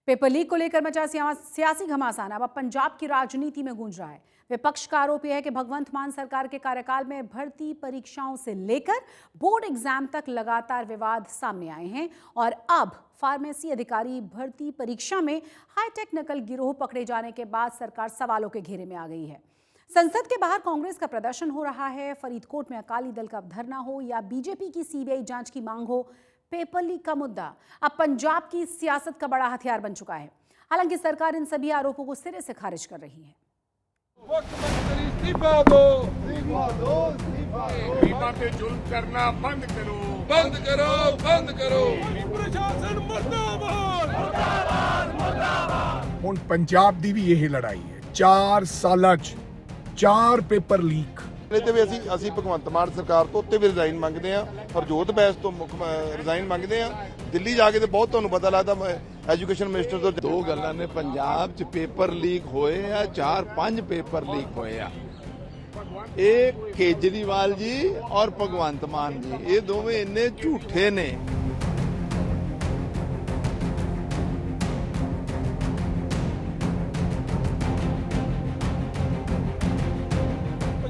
Paper leak को लेकर मचा सियासी घमासान अब पंजाब की राजनीति में गूंज रहा है। विपक्ष का आरोप यह है कि भगवंत मान सरकार के कार्यकाल में भर्ती परीक्षाओं से लेकर बोर्ड एग्जाम तक लगातार विवाद सामने आए हैं और अब फार्मेसी अधिकारी भर्ती परीक्षा में हाईटेक नकल गिरोह पकड़े जाने के बाद सरकार सवालों के घेरे में आ गई है। संसद के बाहर कांग्रेस का प्रदर्शन हो रहा है। फरीदकोट में अकाली दल का धरना हो या बीजेपी की सीबीआई जांच की मांग हो, पेपर लीक का मुद्दा अब पंजाब की सियासत का बड़ा हथियार बन चुका है। हालांकि सरकार इन सभी आरोपों को सिरे से खारिज कर रही है। बीमा पे जुल्म करना बंद करो, बंद करो, बंद करो। प्रशासन मुर्दाबाद, मुर्दाबाद, मुर्दाबाद। ਹੁਣ ਪੰਜਾਬ ਦੀ ਵੀ ਇਹ ਲੜਾਈ ਹੈ। 4 ਸਾਲਾਂ 'ਚ 4 ਪੇਪਰ ਲੀਕ ਤੇ ਵੀ ਅਸੀਂ ਭਗਵੰਤ ਮਾਨ ਸਰਕਾਰ ਤੋਂ ਉੱਤੇ ਵੀ ਰਿਜ਼ਾਈਨ ਮੰਗਦੇ ਆ, ਹਰਜੋਤ ਬੈਂਸ ਤੋਂ ਮੁੱਖ ਰਿਜ਼ਾਈਨ ਮੰਗਦੇ ਆ। ਦਿੱਲੀ ਜਾ ਕੇ ਤੇ ਬਹੁਤ ਤੁਹਾਨੂੰ ਪਤਾ ਲੱਗਦਾ ਐਜੂਕੇਸ਼ਨ ਮਿਨਿਸਟਰ ਤੋਂ ਦੋ ਗੱਲਾਂ ਨੇ। ਪੰਜਾਬ 'ਚ ਪੇਪਰ ਲੀਕ ਹੋਏ ਆ, 4-5 ਪੇਪਰ ਲੀਕ ਹੋਏ ਆ। ਇਹ ਕੇਜਰੀਵਾਲ ਜੀ ਔਰ ਭਗਵੰਤ ਮਾਨ ਜੀ ਇਹ ਦੋਵੇਂ ਇੰਨੇ ਝੂਠੇ ਨੇ।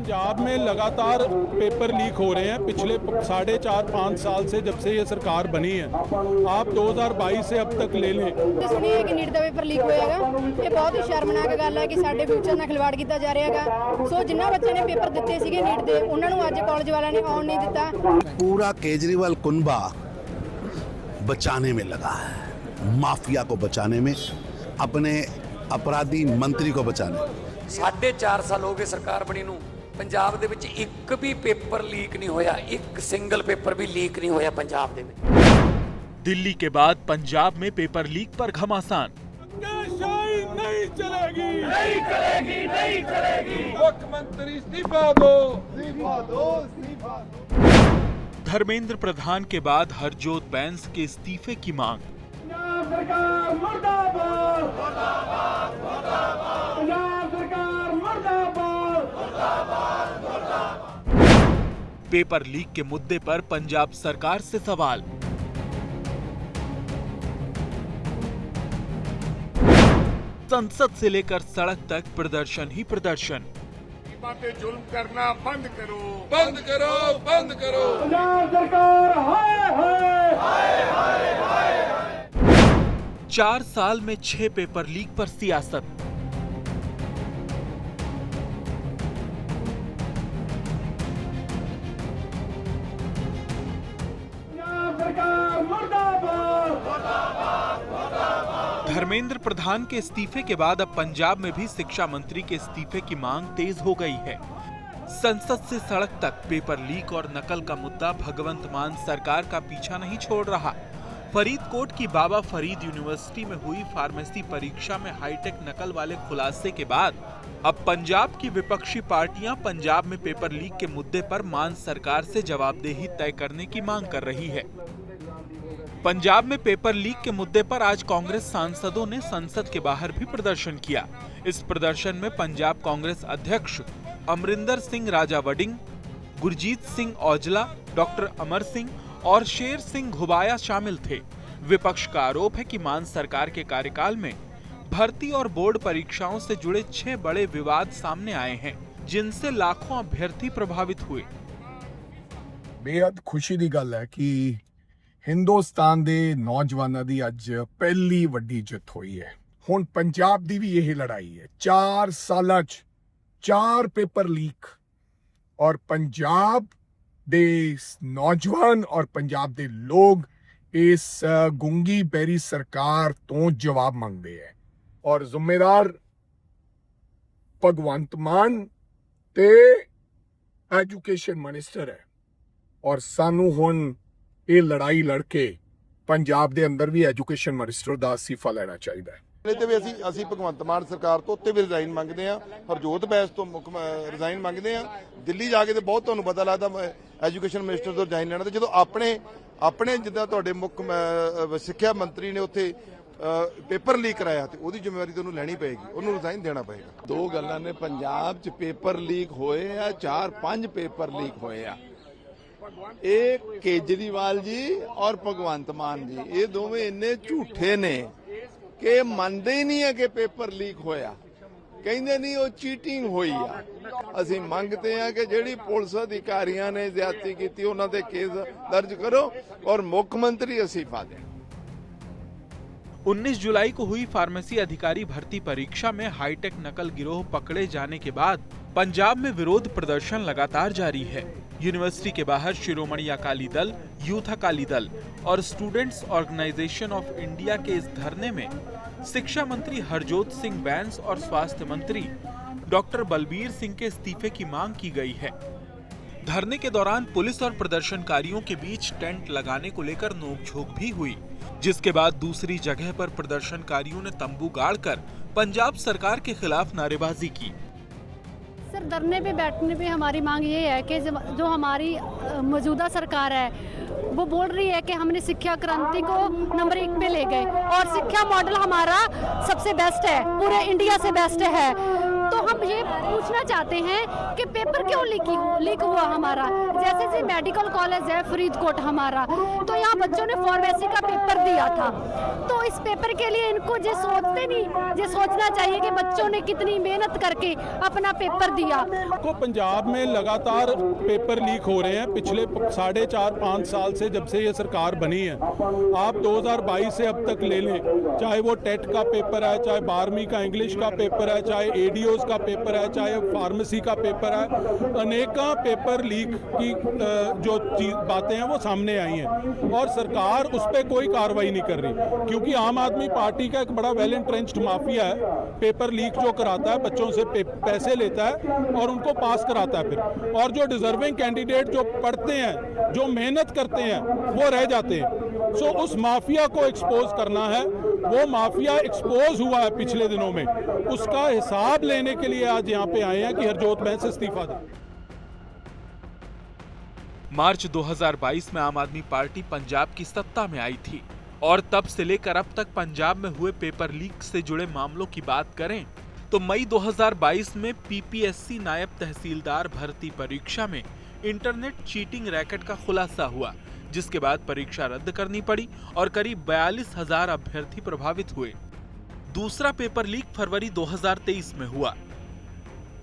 पंजाब में लगातार पेपर लीक हो रहे हैं। पिछले 4.5-5 साल से जब से ये सरकार बनी है, आप 2022 से अब तक ले लें। सुनी है कि नीट का पेपर लीक होएगा। ये बहुत ही शर्मनाक गल है कि साडे फ्यूचर ਨਾਲ ਖਿਲਵਾੜ ਕੀਤਾ ਜਾ ਰਿਹਾ ਹੈਗਾ। ਸੋ ਜਿਨ੍ਹਾਂ ਬੱਚਿਆਂ ਨੇ ਪੇਪਰ ਦਿੱਤੇ ਸੀਗੇ ਨੀਟ ਦੇ, ਉਹਨਾਂ ਨੂੰ ਅੱਜ ਕਾਲਜ ਵਾਲਿਆਂ ਨੇ ਆਉਣ ਨਹੀਂ ਦਿੱਤਾ। पूरा केजरीवाल कुनबा बचाने में लगा है, माफिया को बचाने में, अपने अपराधी मंत्री को बचाने में। 4.5 साल हो गए सरकार बनी ਨੂੰ। ਪੰਜਾਬ ਦੇ ਵਿੱਚ ਇੱਕ ਵੀ ਪੇपर ਲੀਕ नहीं होया, एक सिंगल पेपर भी लीक नहीं होया पंजाब ਦੇ ਵਿੱਚ। दिल्ली के बाद पंजाब में पेपर लीक पर घमासान। नहीं चलेगी, नहीं चलेगी, नहीं चलेगी। मुख्यमंत्री इस्तीफा दो, इस्तीफा दो, इस्तीफा दो। धर्मेंद्र प्रधान के बाद हरजोत बैंस के इस्तीफे की मांग। सरकार मुर्दाबाद, मुर्दाबाद, मुर्दाबाद। पंजाब सरकार मुर्दाबाद, मुर्दाबाद, मुर्दाबाद। पेपर लीक के मुद्दे पर पंजाब सरकार से सवाल। संसद से लेकर सड़क तक प्रदर्शन ही प्रदर्शन। बीमा पे जुल्म करना बंद करो, बंद करो, बंद करो। पंजाब सरकार हाय हाय हाय हाय हाय। 4 साल में 6 पेपर लीक पर सियासत। धर्मेंद्र प्रधान के इस्तीफे के बाद अब पंजाब में भी शिक्षा मंत्री के इस्तीफे की मांग तेज हो गई है। संसद से सड़क तक पेपर लीक और नकल का मुद्दा भगवंत मान सरकार का पीछा नहीं छोड़ रहा। फरीदकोट की बाबा फरीद यूनिवर्सिटी में हुई फार्मेसी परीक्षा में हाईटेक नकल वाले खुलासे के बाद अब पंजाब की विपक्षी पार्टियां पंजाब में पेपर लीक के मुद्दे पर मान सरकार से जवाबदेही तय करने की मांग कर रही है। पंजाब में पेपर लीक के मुद्दे पर आज कांग्रेस सांसदों ने संसद के बाहर भी प्रदर्शन किया। इस प्रदर्शन में पंजाब कांग्रेस अध्यक्ष अमरिंदर सिंह राजा वडिंग, गुरजीत सिंह औजला, डॉक्टर अमर सिंह और शेर सिंह घुबाया शामिल थे। विपक्ष का आरोप है कि मान सरकार के कार्यकाल में भर्ती और बोर्ड परीक्षाओं से जुड़े 6 बड़े विवाद सामने आए हैं, जिनसे लाखों अभ्यर्थी प्रभावित हुए। बेहद खुशी की गल है कि हिंदुस्तान ਦੇ ਨੌਜਵਾਨਾਂ ਦੀ ਅੱਜ ਪਹਿਲੀ ਵੱਡੀ ਜਿੱਤ ਹੋਈ ਹੈ। ਹੁਣ ਪੰਜਾਬ ਦੀ ਵੀ ਇਹ ਲੜਾਈ ਹੈ। 4 ਸਾਲਾਂ 'ਚ 4 ਪੇਪਰ ਲੀਕ ਔਰ ਪੰਜਾਬ ਦੇ ਨੌਜਵਾਨ ਔਰ ਪੰਜਾਬ ਦੇ ਲੋਕ ਇਸ ਗੁੰਗੀ ਬੈਰੀ ਸਰਕਾਰ ਤੋਂ ਜਵਾਬ ਮੰਗਦੇ ਹੈ ਔਰ ਜ਼ਿੰਮੇਦਾਰ ਭਗਵੰਤ ਮਾਨ ਤੇ ਐਜੂਕੇਸ਼ਨ ਮਿਨਿਸਟਰ ਹੈ ਔਰ ਸਾਨੂੰ ਹੁਣ ਇਹ ਲੜਾਈ ਲੜ ਕੇ ਪੰਜਾਬ ਦੇ ਅੰਦਰ ਵੀ ਐਜੂਕੇਸ਼ਨ ਮਿਨਿਸਟਰ ਦਾ ਅਸਤੀਫਾ ਲੈਣਾ ਚਾਹੀਦਾ ਹੈ। ਤੇ ਵੀ ਅਸੀਂ ਭਗਵੰਤ ਮਾਨ ਸਰਕਾਰ ਤੋਂ ਉੱਤੇ ਵੀ ਰਿਜ਼ਾਈਨ ਮੰਗਦੇ ਆ, ਹਰਜੋਤ ਬੈਂਸ ਤੋਂ ਮੁੱਖ ਰਿਜ਼ਾਈਨ ਮੰਗਦੇ ਆ। ਦਿੱਲੀ ਜਾ ਕੇ ਤੇ ਬਹੁਤ ਤੁਹਾਨੂੰ ਪਤਾ ਲੱਗਦਾ ਐਜੂਕੇਸ਼ਨ ਮਿਨਿਸਟਰ ਤੋਂ ਰਿਜ਼ਾਈਨ ਲੈਣਾ। ਤੇ ਜਦੋਂ ਆਪਣੇ ਜਿੱਦਾਂ ਤੁਹਾਡੇ ਮੁੱਖ ਸਿੱਖਿਆ ਮੰਤਰੀ ਨੇ ਉੱਥੇ ਪੇਪਰ ਲੀਕ ਕਰਾਇਆ ਤੇ ਉਹਦੀ ਜ਼ਿੰਮੇਵਾਰੀ ਤੁਹਾਨੂੰ ਲੈਣੀ ਪਏਗੀ, ਉਹਨੂੰ ਰਿਜ਼ਾਈਨ ਦੇਣਾ ਪਏਗਾ। ਦੋ ਗੱਲਾਂ ਨੇ। ਪੰਜਾਬ 'ਚ ਪੇपर ਲੀਕ ਹੋਏ ਆ, 4-5 ਪੇਪਰ ਲੀਕ ਹੋਏ ਆ। ਇਹ ਕੇਜਰੀਵਾਲ ਜੀ ਔਰ ਭਗਵੰਤ ਮਾਨ ਜੀ ਇਹ ਦੋਵੇਂ ਇੰਨੇ ਝੂਠੇ ਨੇ ਕਿ ਮੰਨਦੇ ਹੀ ਨਹੀਂ ਹੈ ਕਿ ਪੇਪਰ ਲੀਕ ਹੋਇਆ, ਕਹਿੰਦੇ ਨਹੀਂ ਉਹ ਚੀਟਿੰਗ ਹੋਈ ਆ। ਅਸੀਂ ਮੰਗਦੇ ਹਾਂ ਕਿ ਜਿਹੜੀ ਪੁਲਿਸ ਅਧਿਕਾਰੀਆਂ ਨੇ ਜ਼ਿਆਦਤੀ ਕੀਤੀ ਉਹਨਾਂ ਤੇ ਕੇਸ ਦਰਜ ਕਰੋ और मुख्य मंत्री इस्तीफा दें। 19 जुलाई को हुई फार्मेसी अधिकारी भर्ती परीक्षा में हाईटेक नकल गिरोह पकड़े जाने के बाद पंजाब में विरोध प्रदर्शन लगातार जारी है। यूनिवर्सिटी के बाहर शिरोमणि अकाली दल, यूथ अकाली दल और स्टूडेंट्स ऑर्गेनाइजेशन ऑफ इंडिया के इस धरने में शिक्षा मंत्री हरजोत सिंह बैंस और स्वास्थ्य मंत्री डॉक्टर बलबीर सिंह के इस्तीफे की मांग की गई है। धरने के दौरान पुलिस और प्रदर्शनकारियों के बीच टेंट लगाने को लेकर नोकझोंक भी हुई, जिसके बाद दूसरी जगह पर प्रदर्शनकारियों ने तंबू गाड़कर पंजाब सरकार के खिलाफ नारेबाजी की। सर, धरने पे बैठने पे हमारी मांग ये है कि जो हमारी मौजूदा सरकार है वो बोल रही है कि हमने शिक्षा क्रांति को नंबर 1 पे ले गए और शिक्षा मॉडल हमारा सबसे बेस्ट है, पूरे इंडिया से बेस्ट है। तो हम ये पूछना चाहते हैं कि पेपर क्यों लीक हुआ हमारा। जैसे मेडिकल कॉलेज है फरीदकोट हमारा, तो यहाँ बच्चों ने फार्मेसी का पेपर दिया था, तो इस पेपर के लिए इनको ये सोचते नहीं, ये सोचना चाहिए कि बच्चों ने कितनी मेहनत करके अपना पेपर दिया। को पंजाब में लगातार पेपर लीक हो रहे हैं पिछले 4.5-5 साल से, जब से ये सरकार बनी है। आप 2022 से अब तक ले लें, चाहे वो टेट का पेपर है, चाहे 12वीं का इंग्लिश का पेपर है, चाहे एडीओ का पेपर है, चाहे फार्मेसी का पेपर है, अनेका पेपर लीक की जो बातें हैं वो सामने आई हैं और सरकार उस पर कोई कार्रवाई नहीं कर रही, क्योंकि आम आदमी पार्टी का एक बड़ा वेल एंट्रेंच्ड माफिया है। पेपर लीक जो कराता है, बच्चों से पैसे लेता है और उनको पास कराता है फिर, और जो डिजर्विंग कैंडिडेट जो पढ़ते हैं, जो मेहनत करते हैं, वो रह जाते हैं। सो उस माफिया को एक्सपोज करना है। वो माफिया एक्सपोज हुआ है पिछले दिनों में, उसका हिसाब लेने के लिए आज यहाँ पे आए हैं कि हरजोत बैंस इस्तीफा दे। मार्च 2022 में आम आदमी पार्टी पंजाब की सत्ता में आई थी और तब से लेकर अब तक पंजाब में हुए पेपर लीक से जुड़े मामलों की बात करें तो मई 2022 में पीपीएससी नायब तहसीलदार भर्ती परीक्षा में इंटरनेट चीटिंग रैकेट का खुलासा हुआ, जिसके बाद परीक्षा रद्द करनी पड़ी और करीब 42,000 अभ्यर्थी प्रभावित हुए। दूसरा पेपर लीक फरवरी 2023 में हुआ,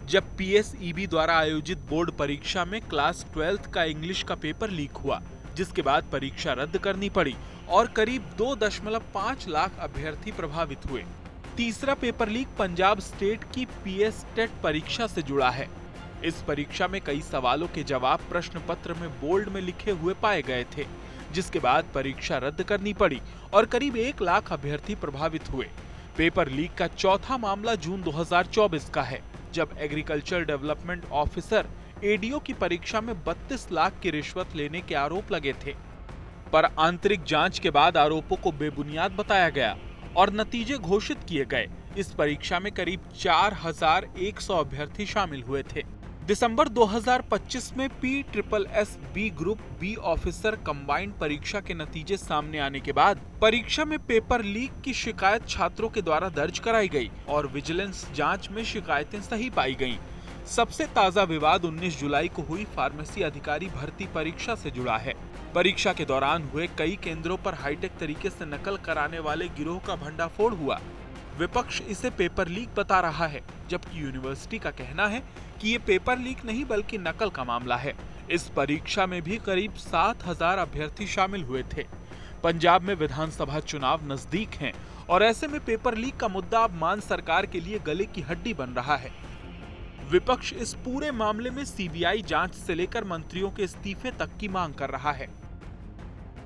जब पीएसईबी द्वारा आयोजित बोर्ड परीक्षा में क्लास 12th का इंग्लिश का पेपर लीक हुआ, जिसके बाद परीक्षा रद्द करनी पड़ी और करीब 2.5 लाख अभ्यर्थी प्रभावित हुए। तीसरा पेपर लीक पंजाब स्टेट की पीएस टेट परीक्षा से जुड़ा है। इस परीक्षा में कई सवालों के जवाब प्रश्न पत्र में बोल्ड में लिखे हुए पाए गए थे, जिसके बाद परीक्षा रद्द करनी पड़ी और करीब 1 लाख अभ्यर्थी प्रभावित हुए। पेपर लीक का चौथा मामला जून 2024 का है, जब एग्रीकल्चर डेवलपमेंट ऑफिसर एडीओ की परीक्षा में 32 लाख की रिश्वत लेने के आरोप लगे थे, पर आंतरिक जांच के बाद आरोपों को बेबुनियाद बताया गया और नतीजे घोषित किए गए। इस परीक्षा में करीब 4100 अभ्यर्थी शामिल हुए थे। दिसंबर 2025 में PSSB group B officer combined परीक्षा के नतीजे सामने आने के बाद परीक्षा में पेपर लीक की शिकायत छात्रों के द्वारा दर्ज कराई गई और विजिलेंस जांच में शिकायतें सही पाई गईं। सबसे ताजा विवाद 19 जुलाई को हुई फार्मेसी अधिकारी भर्ती परीक्षा से जुड़ा है। परीक्षा के दौरान हुए कई केंद्रों पर हाईटेक तरीके से नकल कराने वाले गिरोह का भंडाफोड़ हुआ। विपक्ष इसे पेपर लीक बता रहा है, जबकि यूनिवर्सिटी का कहना है कि ये पेपर लीक नहीं बल्कि नकल का मामला है। इस परीक्षा में भी करीब 7,000 अभ्यर्थी शामिल हुए थे। पंजाब में विधानसभा चुनाव नजदीक हैं और ऐसे में पेपर लीक का मुद्दा अब मान सरकार के लिए गले की हड्डी बन रहा है। विपक्ष इस पूरे मामले में सीबीआई जांच से लेकर मंत्रियों के इस्तीफे तक की मांग कर रहा है।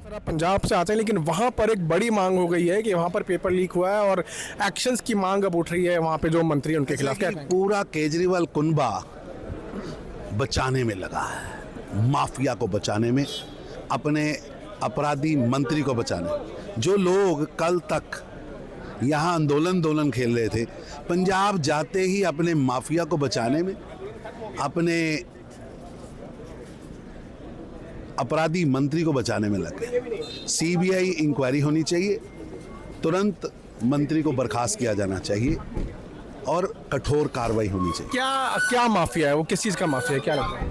पंजाब से आते हैं, लेकिन वहाँ पर एक बड़ी मांग हो गई है कि वहाँ पर पेपर लीक हुआ है और एक्शंस की मांग अब उठ रही है वहाँ पे जो मंत्री हैं उनके खिलाफ। क्या पूरा केजरीवाल कुनबा बचाने में लगा है, माफिया को बचाने में, अपने अपराधी मंत्री को बचाने। जो लोग कल तक यहाँ आंदोलन खेल रहे थे, पंजाब जाते ही अपने माफिया को बचाने में, अपने अपराधी मंत्री को बचाने में लग गए। सीबीआई इंक्वायरी होनी चाहिए, तुरंत मंत्री को बर्खास्त किया जाना चाहिए और कठोर कार्रवाई होनी चाहिए। क्या माफिया है वो, किस चीज का माफिया है, क्या लगता है?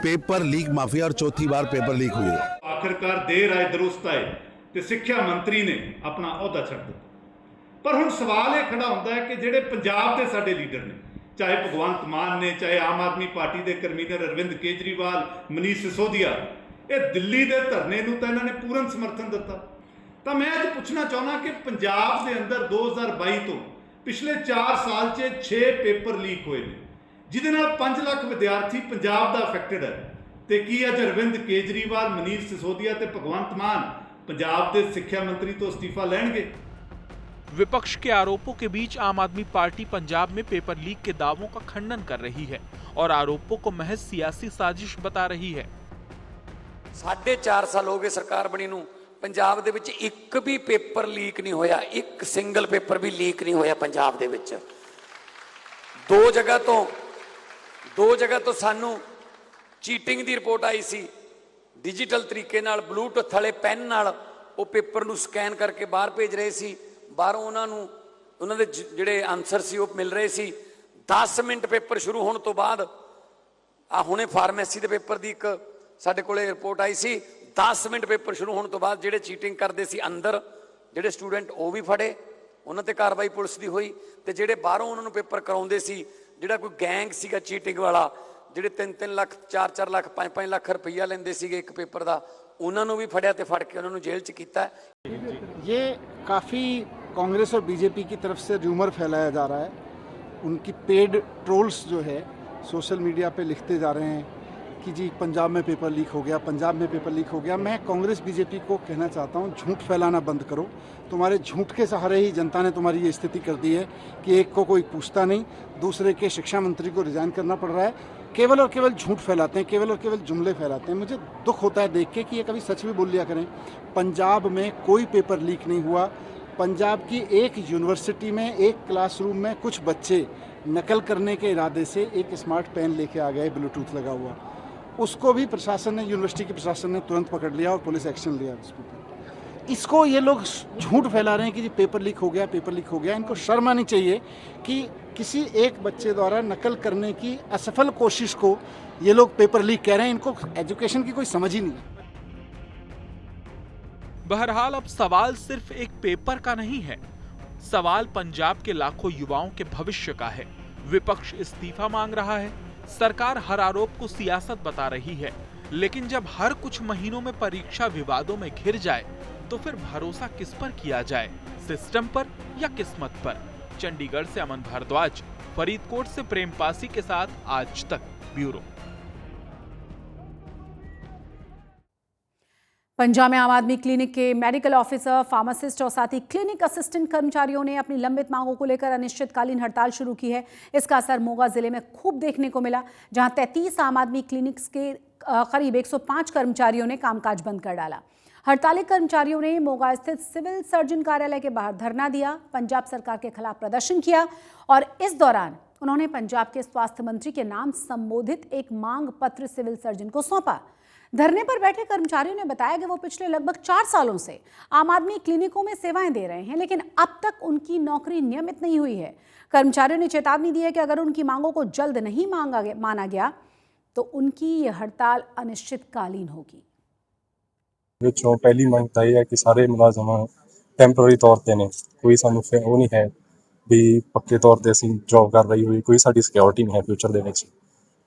पेपर लीक माफिया और चौथी बार पेपर लीक हुई है। आखिरकार देर आए दुरुस्त आए, ਤੇ ਸਿੱਖਿਆ ਮੰਤਰੀ ਨੇ ਆਪਣਾ ਅਹੁਦਾ ਛੱਡ ਦਿੱਤਾ। ਪਰ ਹੁਣ ਸਵਾਲ ਇਹ ਖੜਾ ਹੁੰਦਾ ਹੈ ਕਿ ਜਿਹੜੇ ਪੰਜਾਬ ਦੇ ਸਾਡੇ ਲੀਡਰ ਨੇ, ਚਾਹੇ ਭਗਵੰਤ ਮਾਨ ਨੇ, ਚਾਹੇ ਆਮ ਆਦਮੀ ਪਾਰਟੀ ਦੇ ਕਨਵੀਨਰ ਅਰਵਿੰਦ ਕੇਜਰੀਵਾਲ, ਮਨੀਸ਼ ਸਿਸੋਦੀਆ, ਇਹ ਦਿੱਲੀ ਦੇ ਧਰਨੇ ਨੂੰ ਤਾਂ ਇਹਨਾਂ ਨੇ ਪੂਰਨ ਸਮਰਥਨ ਦਿੱਤਾ। ਤਾਂ ਮੈਂ ਅੱਜ ਪੁੱਛਣਾ ਚਾਹੁੰਦਾ ਕਿ ਪੰਜਾਬ ਦੇ ਅੰਦਰ 2022 ਤੋਂ ਪਿਛਲੇ 4 ਸਾਲ 'ਚ 6 ਪੇਪਰ ਲੀਕ ਹੋਏ ਨੇ, ਜਿਹਦੇ ਨਾਲ 5 ਲੱਖ ਵਿਦਿਆਰਥੀ ਪੰਜਾਬ ਦਾ ਅਫੈਕਟਡ ਹੈ। ਤੇ ਕੀ ਅੱਜ ਅਰਵਿੰਦ ਕੇਜਰੀਵਾਲ, ਮਨੀਸ਼ ਸਿਸੋਦੀਆ ਤੇ ਭਗਵੰਤ ਮਾਨ पंजाब के शिक्षा मंत्री तो इस्तीफा लेंगे? विपक्ष के आरोपों के बीच आम आदमी पार्टी पंजाब में पेपर लीक के दावों का खंडन कर रही है और आरोपों को महज सियासी साजिश बता रही है। 4.5 साल हो गए सरकार बनी नूं, पंजाब दे विच एक भी पेपर लीक नहीं होया, एक सिंगल पेपर भी लीक नहीं होया पंजाब दे विच। दो जगह तो सानू चीटिंग की रिपोर्ट आई सी, डिजिटल तरीके नाल ब्लूटूथ वाले पेन नाल वो पेपर नूं स्कैन करके बाहर भेज रहे सी, बाहरों उन्होंने दे जिहड़े आंसर सी वो मिल रहे सी। 10 मिनट पेपर शुरू होने तो बाद आ हुणे फार्मेसी के पेपर की एक साडे कोले रिपोर्ट आई सी, 10 मिनट पेपर शुरू होने तो बाद जिहड़े चीटिंग करते सी अंदर जिहड़े स्टूडेंट वो भी फड़े, उन्हां ते कार्रवाई पुलिस की हुई, ते जिहड़े बाहरों उन्होंने पेपर कराउंदे सी, जिहड़ा कोई गैंग सीगा चीटिंग वाला, ਜਿਹੜੇ 3-3 ਲੱਖ 4-4 ਲੱਖ 5-5 ਲੱਖ ਰੁਪਈਆ ਲੈਂਦੇ ਸੀਗੇ ਇੱਕ ਪੇਪਰ ਦਾ, ਉਹਨਾਂ ਨੂੰ ਵੀ ਫੜਿਆ ਤੇ ਫੜ ਕੇ ਉਹਨਾਂ ਨੂੰ ਜੇਲ੍ਹ 'ਚ ਕੀਤਾ। ये काफ़ी कांग्रेस और बीजेपी की तरफ से र्यूमर फैलाया जा रहा है, उनकी पेड ट्रोल्स जो है सोशल मीडिया पे लिखते जा रहे हैं कि जी पंजाब में पेपर लीक हो गया, पंजाब में पेपर लीक हो गया। मैं कांग्रेस बीजेपी को कहना चाहता हूँ, झूठ फैलाना बंद करो। तुम्हारे झूठ के सहारे ही जनता ने तुम्हारी ये स्थिति कर दी है कि एक को कोई पूछता नहीं, दूसरे के शिक्षा मंत्री को रिजाइन करना पड़ रहा है। केवल और केवल झूठ फैलाते हैं, केवल और केवल जुमले फैलाते हैं। मुझे दुख होता है देख के कि ये कभी सच भी बोल लिया करें। पंजाब में कोई पेपर लीक नहीं हुआ। पंजाब की एक यूनिवर्सिटी में एक क्लासरूम में कुछ बच्चे नकल करने के इरादे से एक स्मार्ट पेन लेके आ गए ब्लूटूथ लगा हुआ, उसको भी प्रशासन ने, यूनिवर्सिटी के प्रशासन ने तुरंत पकड़ लिया और पुलिस एक्शन लिया उसके ऊपर। इसको ये लोग झूठ फैला रहे हैं कि जी पेपर लीक हो गया, पेपर लीक हो गया। इनको शर्म आनी चाहिए कि किसी एक बच्चे द्वारा नकल करने की असफल कोशिश को ये लोग पेपर लीक कह रहे हैं। इनको एजुकेशन की कोई समझ ही नहीं। बहरहाल अब सवाल सिर्फ एक पेपर का नहीं है, सवाल पंजाब के लाखों युवाओं के भविष्य का है। विपक्ष इस्तीफा मांग रहा है, सरकार हर आरोप को सियासत बता रही है, लेकिन जब हर कुछ महीनों में परीक्षा विवादों में घिर जाए तो फिर भरोसा किस पर किया जाए, सिस्टम पर या किस्मत पर? चंडीगढ़ से अमन भारद्वाज, फरीदकोट से प्रेम पासी के साथ आज तक ब्यूरो। पंजाब में आम आदमी क्लिनिक के मेडिकल ऑफिसर, फार्मासिस्ट और साथ ही क्लिनिक असिस्टेंट कर्मचारियों ने अपनी लंबित मांगों को लेकर अनिश्चितकालीन हड़ताल शुरू की है। इसका असर मोगा जिले में खूब देखने को मिला, जहां 33 आम आदमी क्लिनिक्स के करीब 105 कर्मचारियों ने कामकाज बंद कर डाला। हड़ताली कर्मचारियों ने मोगा स्थित सिविल सर्जन कार्यालय के बाहर धरना दिया, पंजाब सरकार के खिलाफ प्रदर्शन किया और इस दौरान उन्होंने पंजाब के स्वास्थ्य मंत्री के नाम संबोधित एक मांग पत्र सिविल सर्जन को सौंपा। धरने पर बैठे कर्मचारियों ने बताया कि वो पिछले लगभग 4 सालों से आम आदमी क्लिनिकों में सेवाएं दे रहे हैं, लेकिन अब तक उनकी नौकरी नियमित नहीं हुई है। कर्मचारियों ने चेतावनी दी है कि अगर उनकी मांगों को जल्द नहीं माना गया तो उनकी ये हड़ताल अनिश्चितकालीन होगी। ਵਿੱਚੋਂ ਪਹਿਲੀ ਮੰਗ ਤਾਂ ਇਹ ਹੈ ਕਿ ਸਾਰੇ ਮੁਲਾਜ਼ਮ ਟੈਂਪਰੇਰੀ ਤੌਰ ਤੇ ਨੇ, ਕੋਈ ਸਾਨੂੰ ਉਹ ਨਹੀਂ ਹੈ ਵੀ ਪੱਕੇ ਤੌਰ ਤੇ ਅਸੀਂ ਜੌਬ ਕਰ ਰਹੀ ਹੋਈ, ਕੋਈ ਸਾਡੀ ਸਿਕਿਉਰਿਟੀ ਨਹੀਂ ਹੈ ਫਿਊਚਰ ਦੇ ਵਿੱਚ।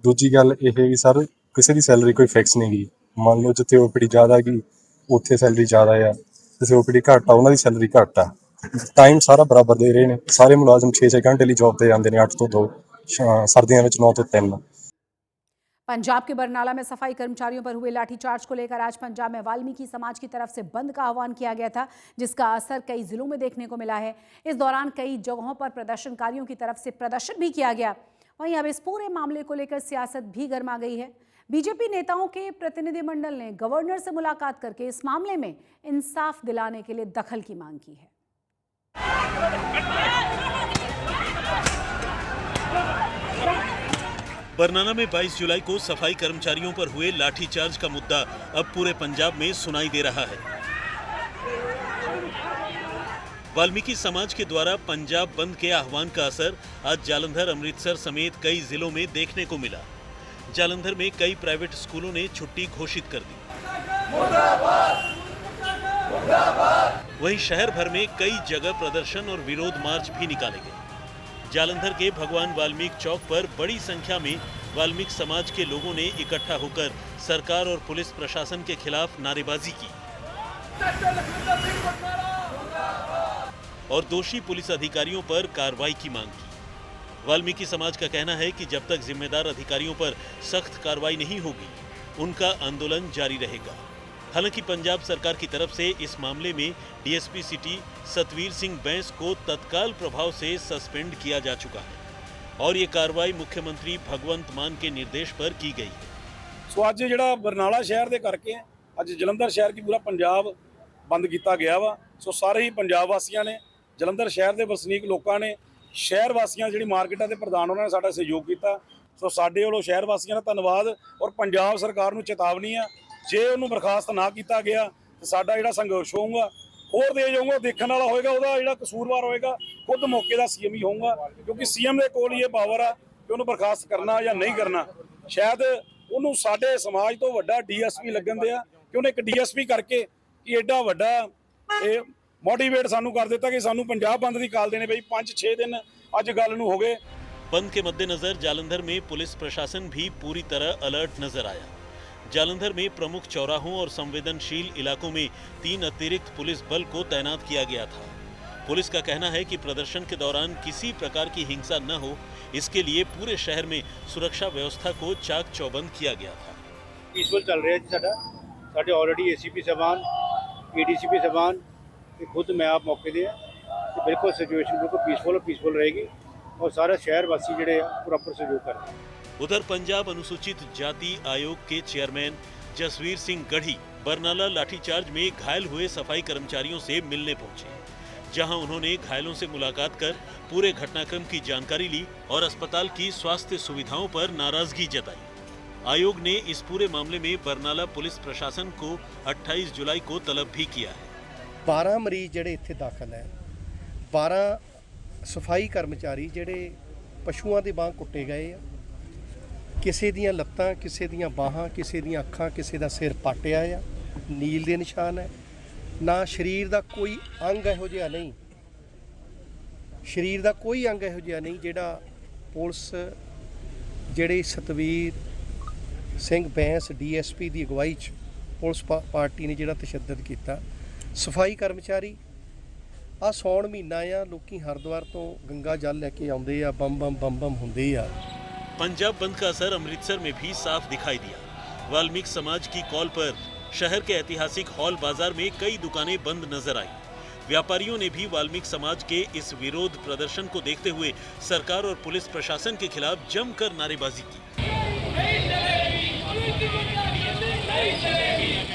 ਦੂਜੀ ਗੱਲ ਇਹ ਵੀ ਸਰ ਕਿਸੇ ਦੀ ਸੈਲਰੀ ਕੋਈ ਫਿਕਸ ਨਹੀਂ ਗਈ। ਮੰਨ ਲਓ ਜਿੱਥੇ ਓਪੀਡੀ ਜ਼ਿਆਦਾ ਗਈ ਉੱਥੇ ਸੈਲਰੀ ਜ਼ਿਆਦਾ ਆ, ਜਿੱਥੇ ਓਪੀਡੀ ਘੱਟ ਆ ਉਹਨਾਂ ਦੀ ਸੈਲਰੀ ਘੱਟ ਆ। ਟਾਈਮ ਸਾਰਾ ਬਰਾਬਰ ਦੇ ਰਹੇ ਨੇ, ਸਾਰੇ ਮੁਲਾਜ਼ਮ 6-6 ਘੰਟੇ ਲਈ ਜੌਬ ਤੇ ਜਾਂਦੇ ਨੇ, 8 ਤੋਂ 2, ਸਰਦੀਆਂ ਵਿੱਚ 9 ਤੋਂ 3। पंजाब के बरनाला में सफाई कर्मचारियों पर हुए लाठीचार्ज को लेकर आज पंजाब में वाल्मीकि समाज की तरफ से बंद का आह्वान किया गया था, जिसका असर कई जिलों में देखने को मिला है। इस दौरान कई जगहों पर प्रदर्शनकारियों की तरफ से प्रदर्शन भी किया गया। वहीं अब इस पूरे मामले को लेकर सियासत भी गर्मा गई है। बीजेपी नेताओं के प्रतिनिधिमंडल ने गवर्नर से मुलाकात करके इस मामले में इंसाफ दिलाने के लिए दखल की मांग की है। बरनाला में 22 जुलाई को सफाई कर्मचारियों पर हुए लाठीचार्ज का मुद्दा अब पूरे पंजाब में सुनाई दे रहा है। वाल्मीकि समाज के द्वारा पंजाब बंद के आह्वान का असर आज जालंधर, अमृतसर समेत कई जिलों में देखने को मिला। जालंधर में कई प्राइवेट स्कूलों ने छुट्टी घोषित कर दी। वहीं शहर भर में कई जगह प्रदर्शन और विरोध मार्च भी निकाले गए। जालंधर के भगवान वाल्मीकि चौक पर बड़ी संख्या में वाल्मीकि समाज के लोगों ने इकट्ठा होकर सरकार और पुलिस प्रशासन के खिलाफ नारेबाजी की और दोषी पुलिस अधिकारियों पर कार्रवाई की मांग की। वाल्मीकि समाज का कहना है कि जब तक जिम्मेदार अधिकारियों पर सख्त कार्रवाई नहीं होगी, उनका आंदोलन जारी रहेगा। हालांकि पंजाब सरकार की तरफ से इस मामले में डीएसपी सिटी सतवीर सिंह बैंस को तत्काल प्रभाव से सस्पेंड किया जा चुका है और ये कार्रवाई मुख्यमंत्री भगवंत मान के निर्देश पर की गई है। सो अज जिहड़ा बरनाला शहर दे करके अज जलंधर शहर की पूरा पंजाब बंद किया गया वा। सो सारे ही पंजाब वासियों ने, जलंधर शहर के वसनीक लोगों ने, शहर वासियों जिहड़ी मार्केटां दे प्रधान उन्होंने साडा सहयोग किया। सो साडे वालों शहर वासियों का धन्नवाद और पंजाब सरकार नूं चेतावनी है, जे उन्होंने बर्खास्त ना किया गया तो साडा जिहड़ा संघर्ष होगा होर तेज होगा। देखने वाला होएगा, उहदा जिहड़ा कसूरवार होएगा खुद मौके का सीएम ही होगा, क्योंकि सीएम के कोल ये पावर है कि उन्होंने बर्खास्त करना या नहीं करना। शायद उन्होंने साडे समाज तो वड्डा डीएसपी लगन दिया कि उन्हें एक डीएसपी करके कि एडा वड्डा मोटिवेट सानू कर दिता कि सानू पंजाब बंद की काल देने पई। 5-6 दिन अज गल नूं हो गए। बंद के मद्देनजर जालंधर में पुलिस प्रशासन भी पूरी तरह अलर्ट नजर आया। जालंधर में प्रमुख चौराहों और संवेदनशील इलाकों में 3 अतिरिक्त पुलिस बल को तैनात किया गया था। पुलिस का कहना है कि प्रदर्शन के दौरान किसी प्रकार की हिंसा न हो, इसके लिए पूरे शहर में सुरक्षा व्यवस्था को चाक चौबंद किया गया था। पीसफुल चल रहा है जी साडे ऑलरेडी एसीपी साहबान, एडीसीपी साहबान खुद मैं आप मौके दे बिल्कुल सिचुएशन बिल्कुल पीसफुल रहेगी और सारे शहर वासी जिहड़े प्रॉपर सहयोग कर रहे हैं। उधर पंजाब अनुसूचित जाति आयोग के चेयरमैन जसवीर सिंह गढ़ी बरनाला लाठीचार्ज में घायल हुए सफाई कर्मचारियों से मिलने पहुंचे, जहां उन्होंने घायलों से मुलाकात कर पूरे घटनाक्रम की जानकारी ली और अस्पताल की स्वास्थ्य सुविधाओं पर नाराजगी जताई। आयोग ने इस पूरे मामले में बरनाला पुलिस प्रशासन को 28 जुलाई को तलब भी किया है। 12 मरीज जिहड़े इत्थे दाखिल है, 12 सफाई कर्मचारी जिहड़े पशुओं की बांह कुट्टे गए आ, किसी दियां लत्तां, किसी दियां बाहां, किसी दियां अखां, किसी दा सिर पाटिया आ, नील दे निशान है। ना शरीर दा कोई अंग इहो जिहा नहीं, शरीर दा कोई अंग इहो जिहा नहीं जिहड़ा पुलिस जिहड़े सतवीर सिंह बैंस डीएसपी की अगवाई च पुलिस पार्टी ने जिहड़ा तशद्दद किया। सफाई कर्मचारी आ सौण महीना आ, लोकी हरिद्वार तो गंगा जल लैके आउंदे आ, बम बम बम बम हुंदे आ। पंजाब बंद का असर अमृतसर में भी साफ दिखाई दिया। वाल्मीकि समाज की कॉल पर शहर के ऐतिहासिक हॉल बाजार में कई दुकानें बंद नजर आई। व्यापारियों ने भी वाल्मीकि समाज के इस विरोध प्रदर्शन को देखते हुए सरकार और पुलिस प्रशासन के खिलाफ जमकर नारेबाजी की।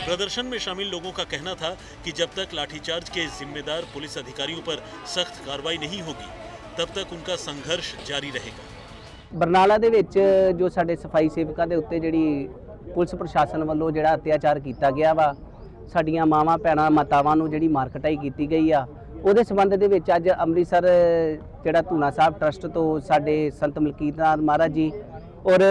प्रदर्शन में शामिल लोगों का कहना था कि जब तक लाठीचार्ज के जिम्मेदार पुलिस अधिकारियों पर सख्त कार्रवाई नहीं होगी, तब तक उनका संघर्ष जारी रहेगा। बरनाला दे विच जो साडे सफाई सेवकां दे उत्ते जिहड़ी पुलिस प्रशासन वालों जिहड़ा अत्याचार किया गया वा, साडियां मावां भैणां मातावां नूं जिहड़ी मार कटाई की गई आ, ਉਹਦੇ संबंध ਦੇ ਵਿੱਚ ਅੱਜ ਅੰਮ੍ਰਿਤਸਰ ਜਿਹੜਾ ਧੂਣਾ ਸਾਹਿਬ ਟਰਸਟ ਤੋਂ ਸਾਡੇ ਸੰਤ ਮਲਕੀਤ ਨਾਥ ਮਹਾਰਾਜ ਜੀ ਔਰ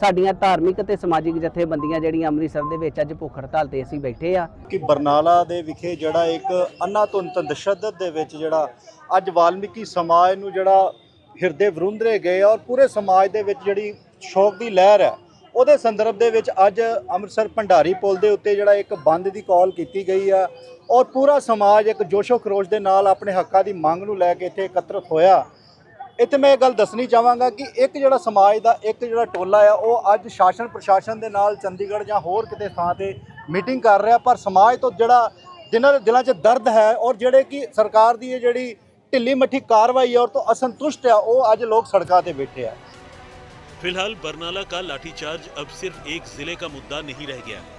ਸਾਡੀਆਂ ਧਾਰਮਿਕ ਤੇ ਸਮਾਜਿਕ ਜਥੇਬੰਦੀਆਂ ਜਿਹੜੀਆਂ ਅੰਮ੍ਰਿਤਸਰ ਦੇ ਵਿੱਚ ਅੱਜ ਭੁੱਖ ਹੜਤਾਲ ਤੇ ਅਸੀਂ ਬੈਠੇ ਆ ਕਿ ਬਰਨਾਲਾ ਦੇ ਵਿਖੇ ਜਿਹੜਾ ਇੱਕ ਅੰਨਾਧੁੰਦ ਤਸ਼ੱਦਦ ਦੇ ਵਿੱਚ ਜਿਹੜਾ ਅੱਜ ਵਾਲਮੀਕੀ ਸਮਾਜ ਨੂੰ ਜਿਹੜਾ ਹਿਰਦੇ ਵਿਰੁੰਦਰੇ ਗਏ ਔਰ ਪੂਰੇ ਸਮਾਜ ਦੇ ਵਿੱਚ ਜਿਹੜੀ ਸ਼ੋਕ ਦੀ ਲਹਿਰ ਹੈ, ਉਹਦੇ ਸੰਦਰਭ ਦੇ ਵਿੱਚ ਅੱਜ ਅੰਮ੍ਰਿਤਸਰ ਭੰਡਾਰੀ ਪੁਲ ਦੇ ਉੱਤੇ ਜਿਹੜਾ ਇੱਕ ਬੰਦ ਦੀ ਕਾਲ ਕੀਤੀ ਗਈ ਆ ਔਰ ਪੂਰਾ ਸਮਾਜ ਇੱਕ ਜੋਸ਼ੋ ਖਰੋਸ਼ ਦੇ ਨਾਲ ਆਪਣੇ ਹੱਕਾਂ ਦੀ ਮੰਗ ਨੂੰ ਲੈ ਕੇ ਇੱਥੇ ਇਕੱਤਰਤ ਹੋਇਆ। ਇੱਥੇ ਮੈਂ ਇਹ ਗੱਲ ਦੱਸਣੀ ਚਾਹਾਂਗਾ ਕਿ ਇੱਕ ਜਿਹੜਾ ਸਮਾਜ ਦਾ ਇੱਕ ਜਿਹੜਾ ਟੋਲਾ ਆ ਉਹ ਅੱਜ ਸ਼ਾਸਨ ਪ੍ਰਸ਼ਾਸਨ ਦੇ ਨਾਲ ਚੰਡੀਗੜ੍ਹ ਜਾਂ ਹੋਰ ਕਿਤੇ ਥਾਂ ਤੇ ਮੀਟਿੰਗ ਕਰ ਰਿਹਾ, ਪਰ ਸਮਾਜ ਤੋਂ ਜਿਹੜਾ ਜਿਨ੍ਹਾਂ ਦੇ ਦਿਲਾਂ 'ਚ ਦਰਦ ਹੈ ਔਰ ਜਿਹੜੇ ਕਿ ਸਰਕਾਰ ਦੀ ਇਹ ਜਿਹੜੀ ਢਿੱਲੀ ਮੱਠੀ कार्रवाई और तो असंतुष्ट है, वो आज लोग सड़कों पे बैठे हैं। फिलहाल बरनाला का लाठीचार्ज अब सिर्फ एक जिले का मुद्दा नहीं रह गया है।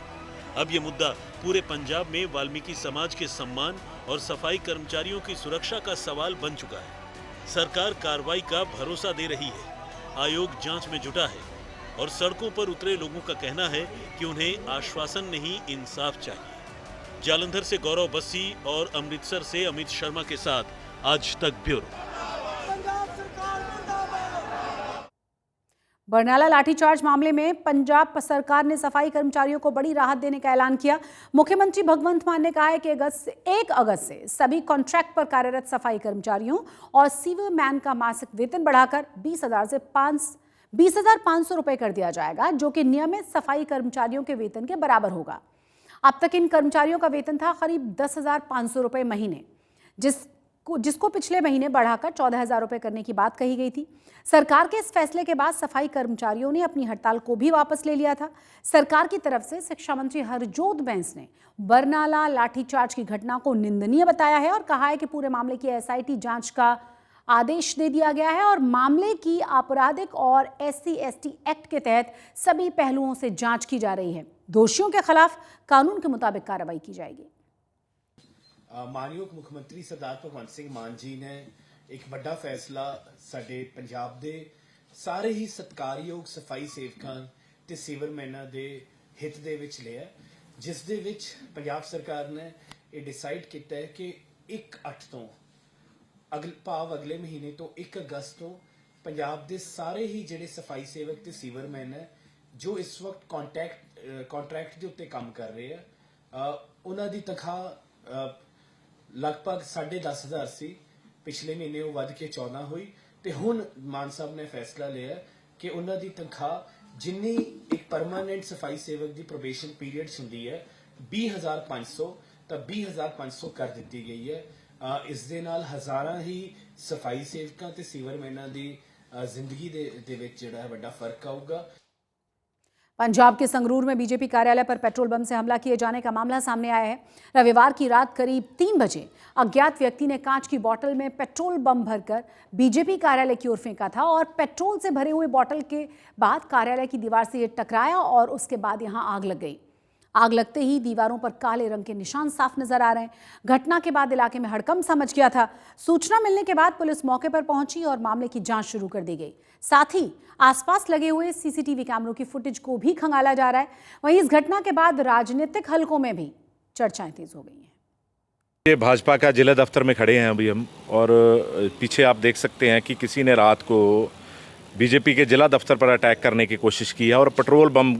अब ये मुद्दा पूरे पंजाब में वाल्मीकि समाज के सम्मान और सफाई कर्मचारियों की सुरक्षा का सवाल बन चुका है। सरकार कार्रवाई का भरोसा दे रही है, आयोग जांच में जुटा है और सड़कों पर उतरे लोगों का कहना है कि उन्हें आश्वासन नहीं, इंसाफ चाहिए। जालंधर से गौरव बस्सी और अमृतसर से अमित शर्मा के साथ आज तक ब्यूरो। बरनाला लाठीचार्ज मामले में पंजाब सरकार ने सफाई कर्मचारियों को बड़ी राहत देने का ऐलान किया। मुख्यमंत्री भगवंत मान ने कहा है कि 1 अगस्त से सभी कॉन्ट्रैक्ट पर कार्यरत सफाई कर्मचारियों और सीवर मैन का मासिक वेतन बढ़ाकर 20,500 रुपए कर दिया जाएगा, जो कि नियमित सफाई कर्मचारियों के वेतन के बराबर होगा। अब तक इन कर्मचारियों का वेतन था करीब 10,500 रुपए महीने, जिसको पिछले महीने बढ़ाकर 14,000 रुपए करने की बात कही गई थी। सरकार के इस फैसले के बाद सफाई कर्मचारियों ने अपनी हड़ताल को भी वापस ले लिया था। सरकार की तरफ से शिक्षा मंत्री हरजोत बैंस ने बरनाला लाठीचार्ज की घटना को निंदनीय बताया है और कहा है कि पूरे मामले की SIT जांच का आदेश दे दिया गया है और मामले की आपराधिक और SC/ST एक्ट के तहत सभी पहलुओं से जांच की जा रही है। दोषियों के खिलाफ कानून के मुताबिक कार्रवाई की जाएगी। मानयोग मुख्यमंत्री सरदार भगवंत सिंह मान जी ने एक ਵੱਡਾ फैसला ਸਾਡੇ ਪੰਜਾਬ ਦੇ ਸਾਰੇ ਹੀ ਸਤਿਕਾਰਯੋਗ ਸਫਾਈ ਸੇਵਕਾਂ ਤੇ ਸੀਵਰਮੈਨਾਂ ਦੇ ਹਿੱਤ ਦੇ ਵਿੱਚ ਲਿਆ, ਜਿਸ ਦੇ ਵਿੱਚ ਪੰਜਾਬ ਸਰਕਾਰ ਨੇ ਇਹ ਡਿਸਾਈਡ ਕੀਤਾ ਹੈ ਕਿ 1/8 ਤੋਂ ਅਗਲੇ ਮਹੀਨੇ ਤੋਂ 1 ਅਗਸਤ ਤੋਂ ਪੰਜਾਬ ਦੇ ਸਾਰੇ ਹੀ ਜਿਹੜੇ ਸਫਾਈ ਸੇਵਕ ਤੇ ਸੀਵਰਮੈਨ ਹੈ ਜੋ ਇਸ ਵਕਤ ਕੰਟਰੈਕਟ ਦੇ ਉੱਤੇ ਕੰਮ ਕਰ ਰਹੇ ਆ, ਉਹਨਾਂ ਦੀ ਤਨਖਾਹ ਲਗਭਗ 10,500 ਸੀ। ਪਿਛਲੇ ਮਹੀਨੇ ਉਹ ਵੱਧ ਕੇ 14 ਹੋਈ ਤੇ ਹੁਣ ਮਾਨ ਸਾਹਿਬ ਨੇ ਫੈਸਲਾ ਲਿਆ ਕਿ ਉਹਨਾਂ ਦੀ ਤਨਖਾਹ ਜਿੰਨੀ ਇੱਕ ਪਰਮਾਨੈਂਟ ਸਫਾਈ ਸੇਵਕ ਦੀ ਪ੍ਰੋਬੇਸ਼ਨ ਪੀਰੀਅਡ ਹੁੰਦੀ ਹੈ 20,500 ਤਾਂ 20,500 ਕਰ ਦਿੱਤੀ ਗਈ ਹੈ। ਇਸ ਦੇ ਨਾਲ ਹਜ਼ਾਰਾਂ ਹੀ ਸਫਾਈ ਸੇਵਕਾਂ ਤੇ ਸੀਵਰਮੈਨਾਂ ਦੀ ਜ਼ਿੰਦਗੀ ਦੇ ਵਿੱਚ ਜਿਹੜਾ ਹੈ ਵੱਡਾ ਫਰਕ ਆਊਗਾ। पंजाब के संगरूर में बीजेपी कार्यालय पर पेट्रोल बम से हमला किए जाने का मामला सामने आया है। रविवार की रात करीब 3 बजे अज्ञात व्यक्ति ने कांच की बोतल में पेट्रोल बम भरकर बीजेपी कार्यालय की ओर फेंका था और पेट्रोल से भरे हुए बोतल के बाद कार्यालय की दीवार से ये टकराया और उसके बाद यहां आग लग गई। आग लगते ही दीवारों पर काले रंग के निशान साफ नजर आ रहे हैं। घटना के बाद इलाके में हड़कंप सा मच गया था। सूचना मिलने के बाद पुलिस मौके पर पहुंची और मामले की जांच शुरू कर दी गई। साथ ही आसपास लगे हुए CCTV कैमरों की फुटेज को भी खंगाला जा रहा है। वहीं इस घटना के बाद राजनीतिक हलकों में भी चर्चाएं तेज हो गई हैं। ये भाजपा का जिला दफ्तर में खड़े हैं अभी हम, और पीछे आप देख सकते हैं कि किसी ने रात को बीजेपी के जिला दफ्तर पर अटैक करने की कोशिश की है और पेट्रोल बम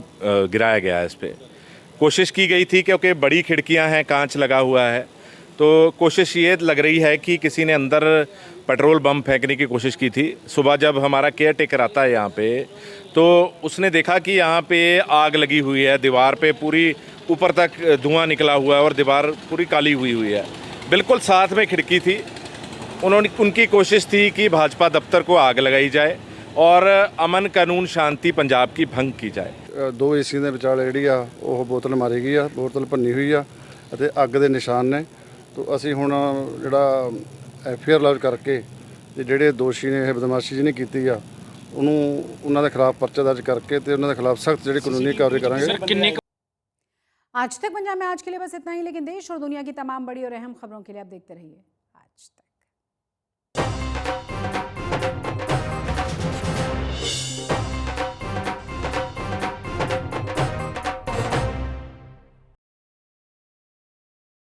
गिराया गया है। इस पर कोशिश की गई थी क्योंकि बड़ी खिड़कियां हैं, कांच लगा हुआ है, तो कोशिश ये लग रही है कि किसी ने अंदर पेट्रोल बम फेंकने की कोशिश की थी। सुबह जब हमारा केयर टेकर आता है यहाँ पे, तो उसने देखा कि यहाँ पे आग लगी हुई है, दीवार पे पूरी ऊपर तक धुआं निकला हुआ है और दीवार पूरी काली हुई है। बिल्कुल साथ में खिड़की थी। उनकी कोशिश थी कि भाजपा दफ्तर को आग लगाई जाए और अमन कानून शांति पंजाब की भंग की जाए। 2 AC ਦੇ ਵਿਚਾਲੇ ਜਿਹੜੀ ਆ ਉਹ ਬੋਤਲ ਮਾਰੀ ਗਈ ਆ, ਬੋਤਲ ਭੰਨੀ ਹੋਈ ਆ ਅਤੇ ਅੱਗ ਦੇ ਨਿਸ਼ਾਨ ਨੇ। ਤੋਂ ਅਸੀਂ ਹੁਣ ਜਿਹੜਾ FIR ਲੌਜ ਕਰਕੇ ਤੇ ਜਿਹੜੇ ਦੋਸ਼ੀ ਨੇ ਇਹ ਬਦਮਾਸ਼ੀ ਜਿਹਨੇ ਕੀਤੀ ਆ ਉਹਨਾਂ ਦੇ ਖਿਲਾਫ ਪਰਚਾ ਦਰਜ ਕਰਕੇ ਤੇ ਉਹਨਾਂ ਦੇ ਖਿਲਾਫ ਸਖਤ ਜਿਹੜੀ ਕਾਨੂੰਨੀ ਕਾਰਵਾਈ ਕਰਾਂਗੇ। आज तक पंजाब में आज के लिए बस इतना ही, लेकिन देश और दुनिया की तमाम बड़ी और अहम खबरों के लिए आप देखते रहिए आज तक।